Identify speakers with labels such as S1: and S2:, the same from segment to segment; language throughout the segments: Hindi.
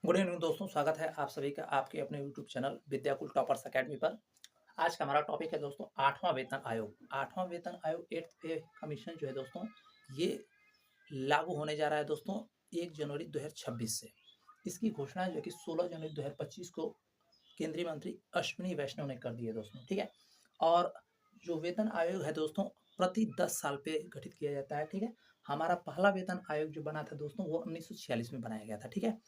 S1: गुड इवनिंग दोस्तों, स्वागत है आप सभी का आपके अपने YouTube channel Vidyakul toppers academy पर। आज का हमारा टॉपिक है दोस्तों आठवां वेतन आयोग। आठवां वेतन आयोग एट्थ पे कमीशन जो है दोस्तों, ये लागू होने जा रहा है दोस्तों 1 जनवरी 2026 से। इसकी घोषणा जो कि 16 जनवरी 2025 को केंद्रीय मंत्री अश्विनी वैष्णव ने कर दी है दोस्तों, ठीक है। और जो वेतन आयोग है दोस्तों, प्रति 10 साल पे गठित किया जाता है, ठीक है। हमारा पहला वेतन आयोग जो बना था दोस्तों, वो 1946 में बनाया गया था, ठीक है।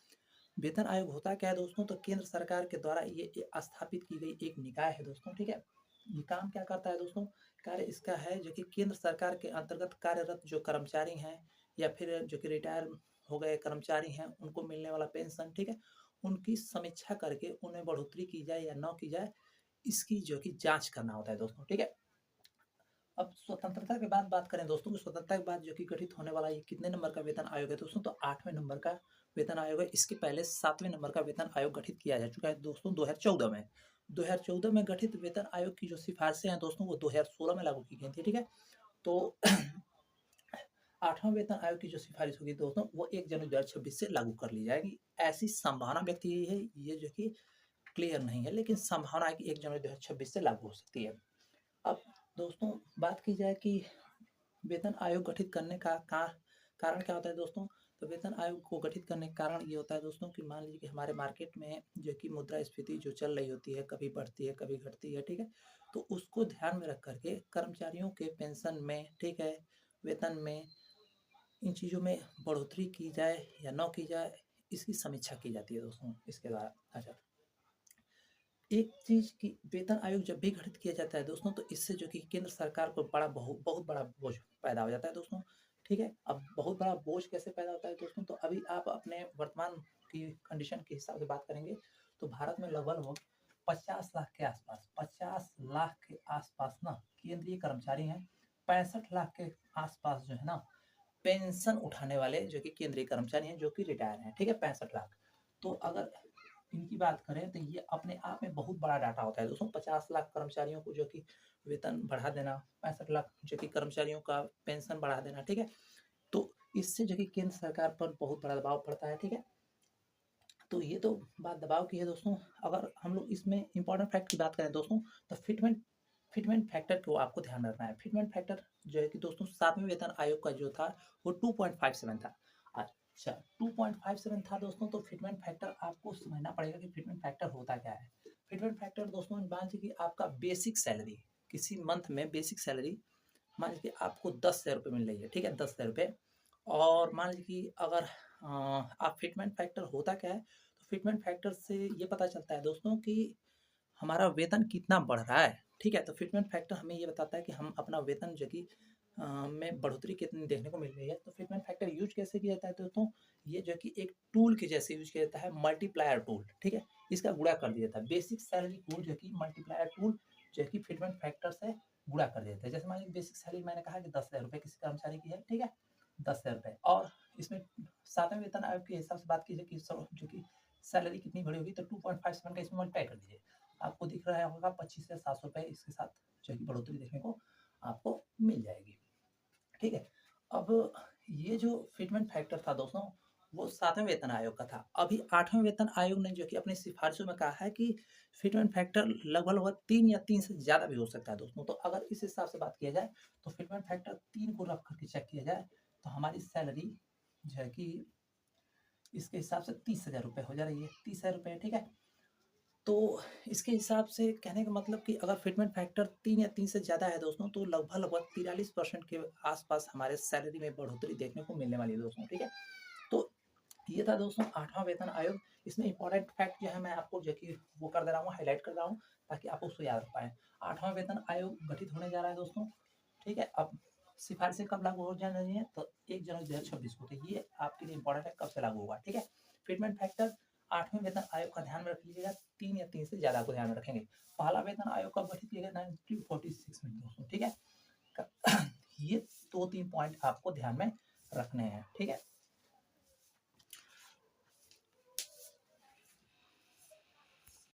S1: वेतन आयोग होता क्या है दोस्तों, तो केंद्र सरकार के द्वारा ये स्थापित की गई एक निकाय है दोस्तों, ठीक है। ये काम क्या करता है दोस्तों, कार्य इसका है जो कि केंद्र सरकार के अंतर्गत कार्यरत जो कर्मचारी हैं या फिर जो कि रिटायर हो गए कर्मचारी हैं, उनको मिलने वाला पेंशन, ठीक है, उनकी समीक्षा करके उन्हें बढ़ोतरी की जाए या न की जाए, इसकी जो कि जांच करना होता है दोस्तों, ठीक है। अब स्वतंत्रता के बाद बात करें दोस्तों, तो स्वतंत्रता के बाद जो कि गठित होने वाला ये कितने नंबर का वेतन आयोग है दोस्तों, तो 8वें नंबर का वेतन आयोग है। इसके पहले 7वें नंबर का वेतन आयोग गठित किया जा चुका है दोस्तों 2014 में। 2014 में गठित वेतन आयोग की जो सिफारिशें हैं दोस्तों, वो 2016 में लागू की गई थी, ठीक है। तो 8वां वेतन आयोग की जो सिफारिश होगी दोस्तों, वो 1 जनवरी 2026 से लागू कर ली जाएगी। ऐसी संभावना व्यक्त की गई है, ये जो कि क्लियर नहीं है, लेकिन संभावना है कि 1 जनवरी 2026 से लागू हो सकती है। अब दोस्तों बात की जाए कि वेतन आयोग गठित करने का कारण क्या होता है दोस्तों, तो वेतन आयोग को गठित करने का कारण ये होता है दोस्तों कि मान लीजिए कि हमारे मार्केट में जो कि मुद्रास्फीति जो चल रही होती है, कभी बढ़ती है कभी घटती है, ठीक है। तो उसको ध्यान में रख करके कर्मचारियों के पेंशन में, ठीक है, वेतन में, इन चीज़ों में बढ़ोतरी की जाए या न की जाए, इसकी समीक्षा की जाती है दोस्तों इसके द्वारा। अच्छा, एक चीज़ की वेतन आयोग जब भी गठित किया जाता है दोस्तों, तो इससे जो कि केंद्र सरकार को बहुत बड़ा बोझ पैदा हो जाता है दोस्तों, ठीक है। अब बहुत बड़ा बोझ कैसे पैदा होता है दोस्तों, तो अभी आप अपने वर्तमान की कंडीशन के हिसाब से बात करेंगे, तो भारत में लगभग 50 लाख के आसपास, 50 लाख के आसपास ना केंद्रीय कर्मचारी हैं। 65 लाख के आसपास जो है ना पेंशन उठाने वाले जो कि केंद्रीय कर्मचारी हैं, जो कि रिटायर हैं, ठीक है, 65 लाख। तो अगर इनकी बात करें तो ये अपने आप में बहुत बड़ा डाटा होता है दोस्तों। 50 लाख कर्मचारियों को जो कि वेतन बढ़ा देना, 65 लाख जो कि कर्मचारियों का पेंशन बढ़ा देना, ठीक है। तो इससे जो कि केंद्र सरकार पर बहुत बड़ा दबाव पड़ता है, ठीक है। तो ये तो बात दबाव की है दोस्तों। अगर हम लोग इसमें इंपॉर्टेंट फैक्ट की बात करें दोस्तों, तो फिटमेंट फैक्टर को आपको ध्यान रखना है। फिटमेंट फैक्टर जो है कि दोस्तों 7वें वेतन आयोग का जो था, वो 2.57 था। अच्छा, 2.57 था दोस्तों। तो फिटमेंट फैक्टर आपको समझना पड़ेगा कि फिटमेंट फैक्टर होता क्या है। फिटमेंट फैक्टर दोस्तों मान लीजिए कि आपका बेसिक सैलरी, किसी मंथ में बेसिक सैलरी मान लीजिए कि आपको 10,000 रुपये मिल रही है, ठीक है, 10,000 रुपये। और मान लीजिए कि अगर आप फिटमेंट फैक्टर होता क्या है, तो फिटमेंट फैक्टर से ये पता चलता है दोस्तों कि हमारा वेतन कितना बढ़ रहा है, ठीक है। तो फिटमेंट फैक्टर हमें ये बताता है कि हम अपना वेतन जो कि में बढ़ोतरी कितनी देखने को मिल रही है। तो फिटमेंट फैक्टर यूज कैसे किया जाता है दोस्तों, ये जो कि एक टूल के जैसे यूज किया जाता है, मल्टीप्लायर टूल, ठीक है। इसका गुणा कर दिया जाता है, बेसिक सैलरी टूल जो कि मल्टीप्लायर टूल जो कि फिटमेंट फैक्टर से गुणा कर देता है। जैसे मान लीजिए बेसिक सैलरी मैंने कहा कि 10,000 रुपये किसी कर्मचारी की है, ठीक है, 10,000 रुपये। और इसमें 7वें वेतन आयोग के हिसाब से बात कीजिए कि जो कि सैलरी कितनी बढ़ी होगी, तो 2.57 का इसमें मल्टीप्लाई कर दीजिए, आपको दिख रहा होगा 25 से 700 रुपये इसके साथ जो है कि बढ़ोतरी देखने को आपको मिल जाएगी, ठीक है। अब ये जो फिटमेंट फैक्टर था दोस्तों, वो 7वें वेतन आयोग का था। अभी 8वें वेतन आयोग ने जो कि अपनी सिफारिशों में कहा है कि फिटमेंट फैक्टर लगभग 3 या 3 से ज़्यादा भी हो सकता है दोस्तों। तो अगर इस हिसाब से बात किया जाए, तो फिटमेंट फैक्टर 3 को रख करके चेक किया जाए, तो हमारी सैलरी जो है कि इसके हिसाब से 30,000 रुपये हो जा रही है, 30,000 रुपये, ठीक है। तो इसके हिसाब से कहने का मतलब कि अगर फिटमेंट फैक्टर 3 या 3 से ज़्यादा है दोस्तों, तो लगभग 43% के आसपास हमारे सैलरी में बढ़ोतरी देखने को मिलने वाली है दोस्तों, ठीक है। तो ये था दोस्तों 8वां वेतन आयोग। इसमें इंपॉर्टेंट फैक्ट जो है मैं आपको जो कि वो कर दे रहा हूँ, हाईलाइट कर रहा हूँ, ताकि आप उसको याद रख पाएँ। 8वां वेतन आयोग गठित होने जा रहा है दोस्तों, ठीक है। अब सिफारिशें कब लागू हो जा रही हैं, तो 1 जनवरी 2026 को। तो ये आपके लिए इंपॉर्टेंट है, कब से लागू होगा, ठीक है। फिटमेंट फैक्टर 8वें वेतन आयोग का ध्यान में रख लीजिएगा, 3 या 3 से ज़्यादा को ध्यान में रखेंगे। पहला वेतन आयोग कब गठित किया गया, 1946 में दोस्तों, ठीक है। ये 2-3 पॉइंट आपको ध्यान में रखने हैं, ठीक है।